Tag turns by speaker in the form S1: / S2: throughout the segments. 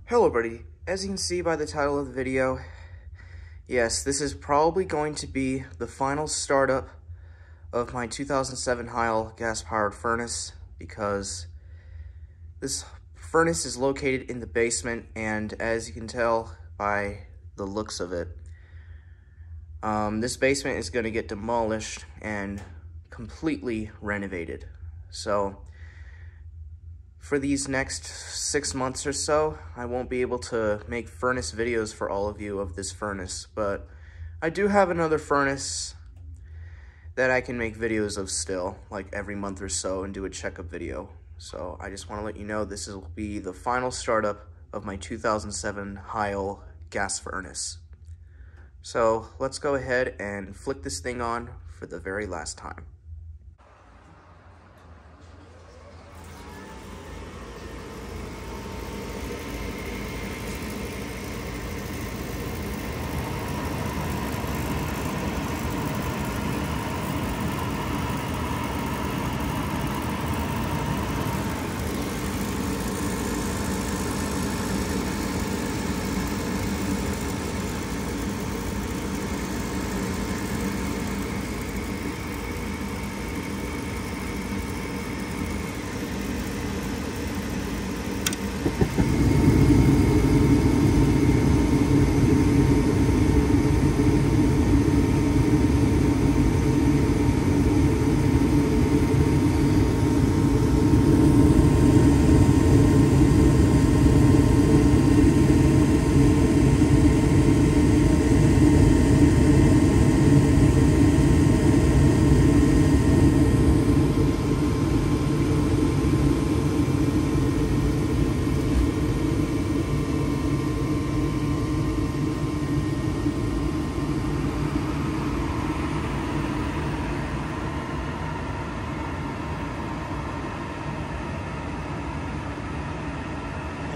S1: Hello buddy, as you can see by the title of the video, yes, this is probably going to be the final startup of my 2007 Heil gas-powered furnace, because this furnace is located in the basement, and as you can tell by the looks of it, this basement is going to get demolished and completely renovated. So for these next 6 months or so, I won't be able to make furnace videos for all of you of this furnace, but I do have another furnace that I can make videos of still, like every month or so, and do a checkup video. So I just want to let you know this will be the final startup of my 2007 Heil gas furnace. So let's go ahead and flick this thing on for the very last time.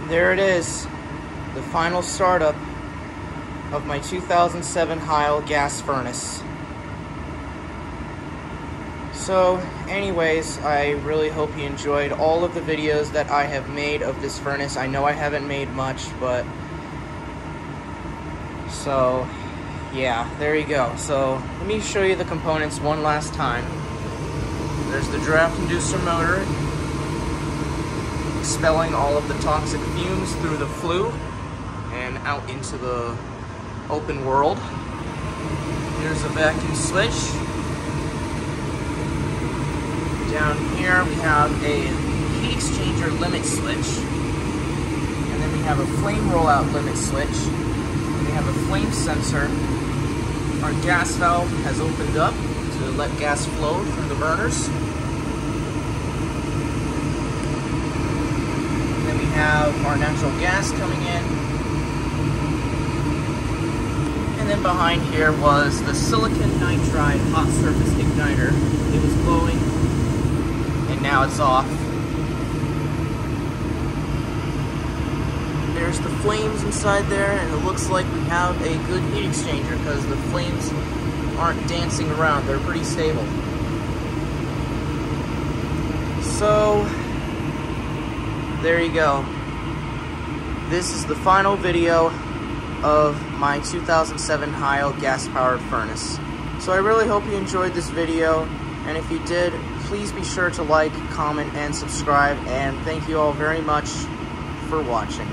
S1: There it is, the final startup of my 2007 Heil gas furnace. So anyways, I really hope you enjoyed all of the videos that I have made of this furnace. I know I haven't made much, but so yeah, there you go. So let me show you the components one last time. There's the draft inducer motor, expelling all of the toxic fumes through the flue and out into the open world. Here's a vacuum switch. Down here we have a heat exchanger limit switch, and then we have a flame rollout limit switch, and we have a flame sensor. Our gas valve has opened up to let gas flow through the burners. Have our natural gas coming in, and then behind here was the silicon nitride hot surface igniter. It was glowing and now it's off. There's the flames inside there, and it looks like we have a good heat exchanger because the flames aren't dancing around, they're pretty stable. So there you go. This is the final video of my 2007 Heil gas-powered furnace. So I really hope you enjoyed this video, and if you did, please be sure to like, comment, and subscribe, and thank you all very much for watching.